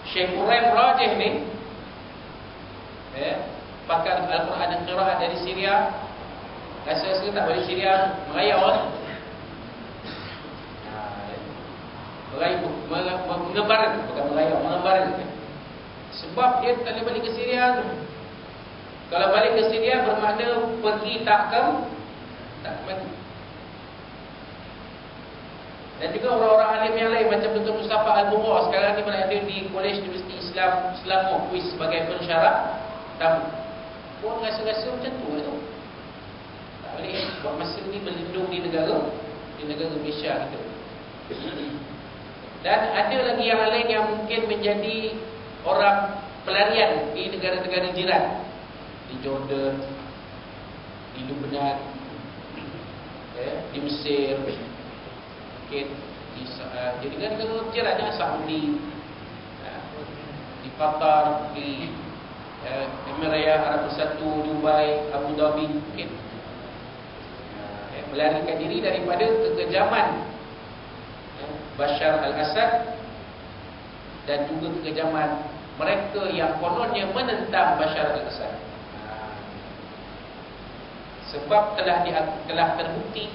Syekh Quraib Rajih ni pakar Al-Quran dan Qiraat dari Syria. Rasa-rasa tak balik Syria merayau lah. Mengembar, bukan merayau, mengembar. Sebab dia tak boleh balik ke Syria tu. Kalau balik ke Syria bermakna pergi tak mati. Dan juga orang-orang alim yang lain macam Dr. Mustafa Al-Bura sekarang ni berada di Kolej Universiti Islam Selangor kuis sebagai pensyarah tamu. Pun rasa-rasa macam tu lah tu. Tak boleh buat masa ni berlindung di negara Malaysia kita. Dan ada lagi yang lain yang mungkin menjadi orang pelarian di negara-negara jiran, di Jordan, di Lebanon, di Mesir, mungkin di negara-negara jiran, Saudi, di Qatar, di Emirat Arab Bersatu, Dubai, Abu Dhabi, mungkin melarikan diri daripada kekejaman Bashar al-Assad dan juga kekejaman mereka yang kononnya menentang Bashar al-Assad. Sebab telah terbukti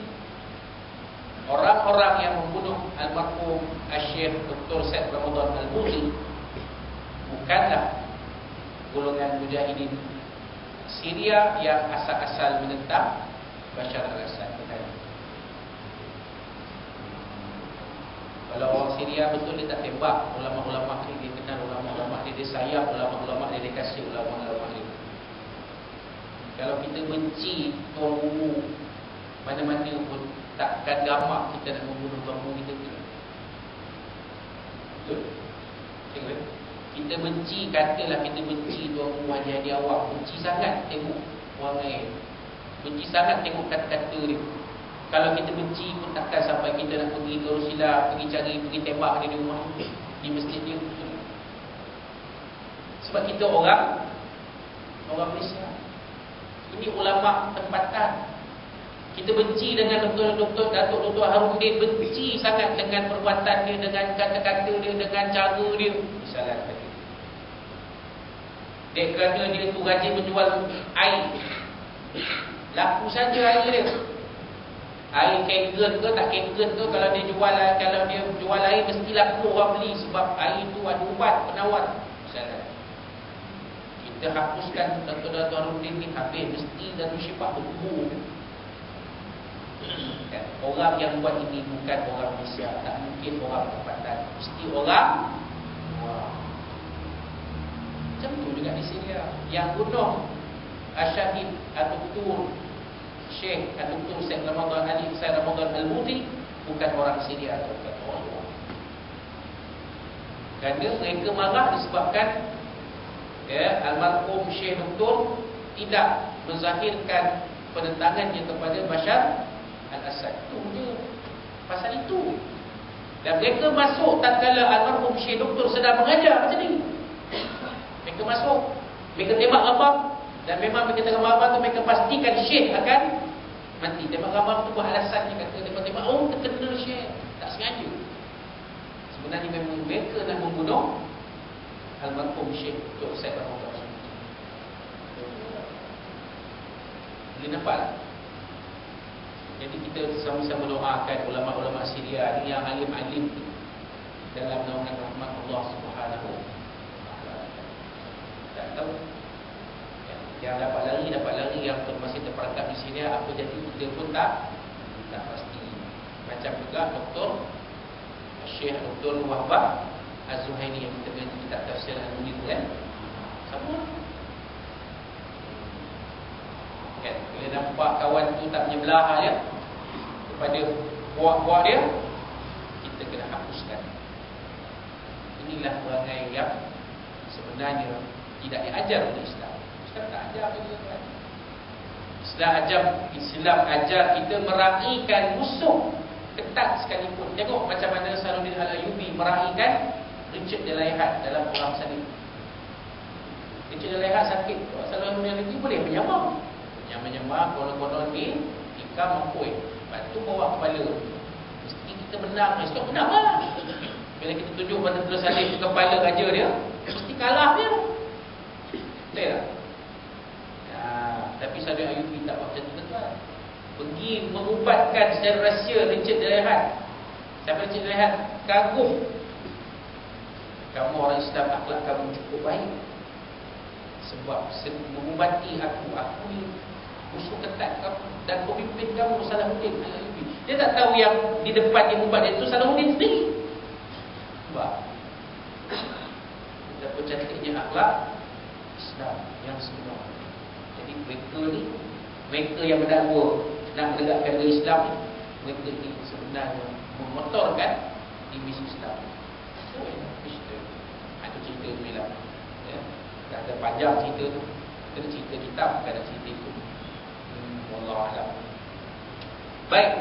orang-orang yang membunuh almarhum Syekh Dr. Said Ramadan Al-Buti bukanlah golongan mujahidin Syria yang asal-asal menentang Bashar al-Assad. Kalau orang Syria betul dia tak tembak ulama-ulama ni, dia kenal ulama-ulama ni, dia sayang ulama-ulama ni, dia kasih ulama-ulama ni. Kalau kita benci tuan guru mana-mana pun, takkan gamak kita nak membunuh tuan guru kita pula. Betul? Tengok. Kita benci, katalah kita benci tuan guru Haji Hadi Awang, benci sangat tengok orang lain, benci sangat tengok kata-kata dia. Kalau kita benci pun takkan sampai kita nak pergi ke Rusila, pergi tembak dia di rumah, di masjid dia. Sebab kita orang Malaysia. Ini ulama tempatan. Kita benci dengan Datuk Dr. Harudin, benci sangat dengan perbuatan dia, dengan kata-kata dia, dengan cara dia. Salah tadi. Dia kerana dia tu rajin menjual air. Laku saja air dia. Air kangen ke tak kangen ke, kalau dia jual air mesti laku orang beli sebab air tu ada ubat penawar. Salah. Kita hapuskan Dr. Harudin ni habis, mesti Darul Syifah berkumpul. Orang yang buat ini bukan orang Malaysia, tak mungkin orang tempatan, mesti orang luar. Macam tu juga di Syria. Yang bunuh Syahid Dr. Syekh Dr. Said Ramadan Al-Buti bukan orang Syria, bukan orang luar. Kerana mereka marah disebabkan almarhum Syekh Dr. tidak menzahirkan penentangannya kepada Bashar al-Assad. Itu je pasal itu. Dan mereka masuk tatkala almarhum Syekh Dr. sedang mengajar macam ni. Mereka masuk, mereka tembak abang, dan memang mereka tengah abang tu mereka pastikan Syekh akan mati. Tembak abang tu buat alasan dia kata tembak, oh terkena Syekh, tak sengaja. Sebenarnya memang mereka nak membunuh almarhum Syekh Dr. Said Ramadan. Boleh nampak tak? Jadi kita sama-sama doakan ulama-ulama Syria ni yang alim-alim dalam naungan rahmat Allah Subhanahu wa taala. Tak tahu yang dapat lari, yang masih terperangkap di sini apa jadi kita pun tak pasti. Macam juga Dr. Syekh Dr. Wahbah Az-Zuhaini yang kita mengaji kitab tafsir Al-Munir kan? Sama. Kan? Bila nampak kawan tu tak menyebelah dia kepada buah-buah dia, kita kena hapuskan. Inilah perangai yang sebenarnya tidak diajar oleh Islam. Islam tak ajar kita kan. Islam ajar kita meraihkan musuh ketat sekalipun. Tengok macam mana Salahuddin Al-Ayyubi meraihkan Richard Dalaihat dalam perang Salib. Richard Dalaihat sakit, Salahuddin Al-Ayyubi boleh menyamar. Menyamar konon-konon ni ikam mampui. Lepas tu bawa kepala. Mesti kita menang. Esok menang lah. Bila kita tunjuk pada terus salib ke kepala raja dia, mesti kalah dia. Betul tak? Ya, tapi Saudi Ayubi tak buat macam tu tuan. Pergi mengubatkan secara rahsia Richard Dalihan. Sampai Richard Dalihan kagum. Kamu orang Islam, akhlak kamu cukup baik. Sebab mengubati aku ni musuh ketat kamu. Dan pemimpin kamu Salahuddin Al-Ayyubi. Dia tak tahu yang di depan yang ubat dia tu Salahuddin sendiri. Sebab betapa cantiknya akhlak Islam yang sebenar. Jadi mereka yang berdakwa nak menegakkan negara Islam ni, mereka ini sebenarnya mengotorkan imej Islam. Oh ya, itu cerita tu lah. Ya, tak ada panjang cerita tu. Itu cerita kitab, bukan ada cerita itu. Wallahualam. Baik,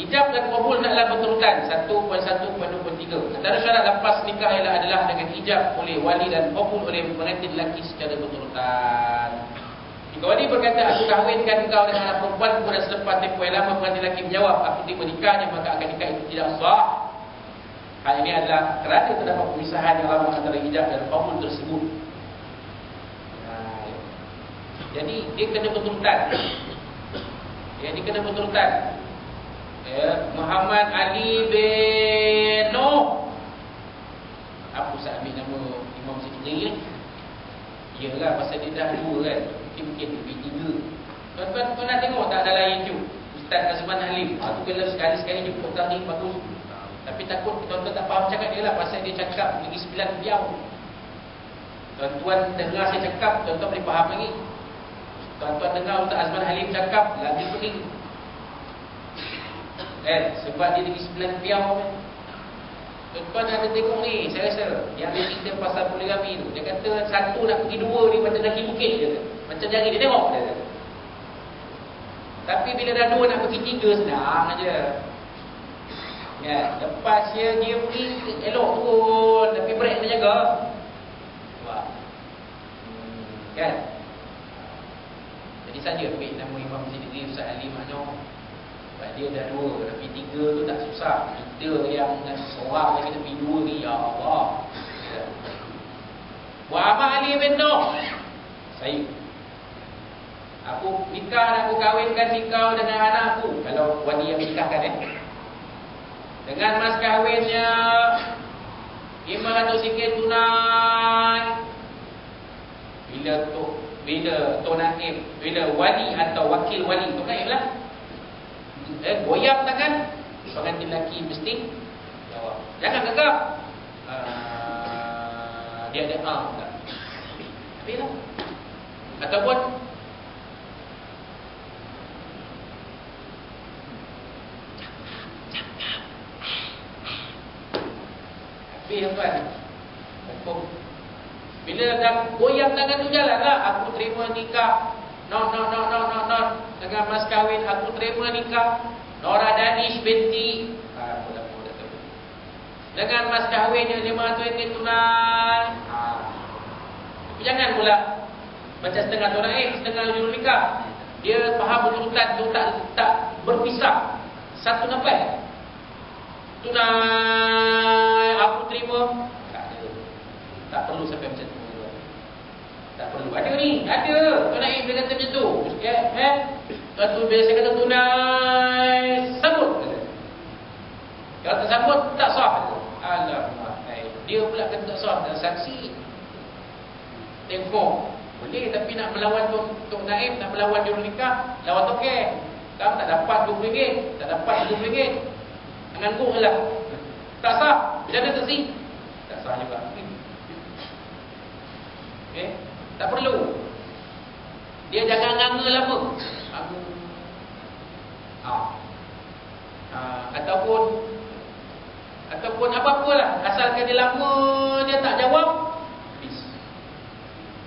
ijab dan qabul adalah berturutan 1.1.23. Antara syarat lepas nikah adalah dengan ijab oleh wali dan qabul oleh pengantin lelaki secara berturutan. Jika wali berkata, aku kahwinkan engkau dengan anak perempuan, kemudian selepas tempoh yang lama pengantin lelaki menjawab, aku tiba nikahnya, maka akan nikah itu tidak sah. Hal ini adalah kerana terdapat pemisahan yang lama antara ijab dan qabul tersebut. Jadi dia kena berturutan. Dia kena berturutan. Muhammad Ali bin Nuh. Apa saya ambil nama Imam Syefi'i ni? Iyalah pasal dia dah dua kan. Mungkin lebih tiga. Tuan-tuan pernah tengok tak dalam YouTube Ustaz Azman Halim? Aku bila sekali-sekali jumpa orang ni bagus. Tapi takut tuan-tuan tak faham cakap dia lah. Pasal dia cakap lagi 9 biau. Tuan-tuan dengar saya cakap, tuan-tuan boleh faham lagi. Tuan-tuan dengar Ustaz Azman Halim cakap, lagi pening. Sebab dia lagi 9 biau. Tuan-tuan ada tengok ni, saya rasa yang dia cerita pasal poligami tu. Dia kata satu nak pergi dua ni macam lagi bukit dia kata. Macam jari dia tengok dia kata. Tapi bila dah dua nak pergi tiga, senang aja. Ya, lepas dia pergi elok turun, tapi break dia jaga. Sebab kan? Jadi saja ambil nama Imam Syefi'i Ustaz Ali Mahnyong. Sebab dia dah dua, tapi tiga tu tak susah. Kita yang seorang lagi tapi dua ni, ya Allah. Muhammad Ali bin Nuh. Saya aku nikah dan aku kahwinkan nikah dengan anakku. Kalau wali yang menikahkan dengan mas kahwinnya 500 ringgit tunai. Bila Tok Naib, bila wali atau wakil wali Tok Naib lah goyang tangan, pengantin lelaki mesti jawab. Jangan gegap. Dia ada tak? Habis lah. Ataupun habis tuan. Hukum. Bila dah goyang tangan tu jalanlah, aku terima nikah. No. Dengan mas kahwin aku terima nikah Nora Danish binti dengan mas kahwinnya 500 ringgit tunai. Tapi jangan pula macam setengah tu naik, setengah jurul nikah. Dia faham betul-betul tu tak berpisah. Satu nafas. Tunai aku terima. Tak perlu sampai macam tu. Tak perlu. Ada ni, ada. Tuan Naib dia kata macam tu. Lepas tu bila saya kata tunai, sambut. Kalau tak sambut, tak sah. Alamak. Dia pula kata tak sah. Dan saksi tempoh. Boleh, tapi nak melawan Tok Naib, nak melawan jurul nikah, lawan tokek. Kamu tak dapat RM20, tak dapat RM20. Menanggung lah. Tak sah. Bila ada saksi, tak sah juga. Okay. Tak perlu. Dia jangan nganga lama. Aku ataupun apa-apalah, asalkan dia lama dia tak jawab.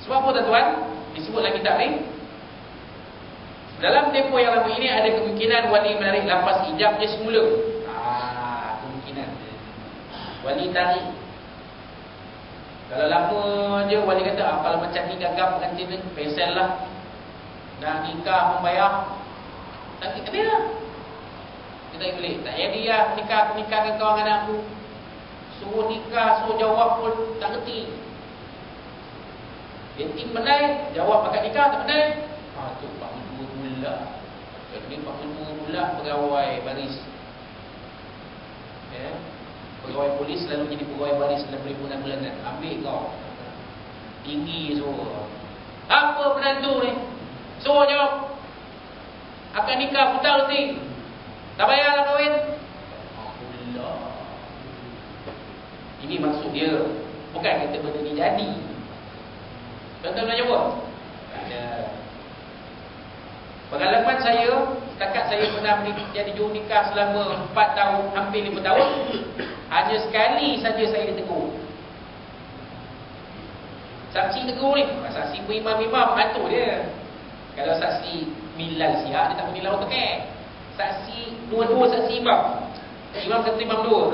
Sebab apa tuan-tuan? Disebut lagi kitab ni. Dalam tempoh yang lama ini ada kemungkinan wali menarik lafaz ijab dia semula. Kemungkinan wali tarik. Kalau lama je wali kata, kalau macam ni gagap pengantin ni, pesel lah. Nak nikah membayar, tak habis lah. Kita boleh, tak jadi lah nikah, aku nikahkan kau dengan aku. Suruh nikah, suruh jawab pun tak kerti. Dating pandai, jawab akad nikah tak pandai. Tu 42 pula. Jadi 42 pula pegawai baris. Pegawai polis selalu jadi pegawai baris dalam bulan-bulanan. Ambil kau. Tinggi suruh. Apa penantu ni? Suruh jawab. Akad nikah putar kerti. Tak payahlah kahwin. Allah. Ini maksud dia. Bukan kata benda ni jadi. Tuan-tuan nak jawab? Ada. Pengalaman saya, setakat saya pernah jadi juru nikah selama 4 tahun, hampir 5 tahun. Hanya sekali saja saya ditegur. Saksi tegur ni, saksi berimam-imam, atur dia. Kalau saksi milal siap, dia tak boleh lawan tekek. Saksi, dua-dua saksi imam. Imam satu, imam dua.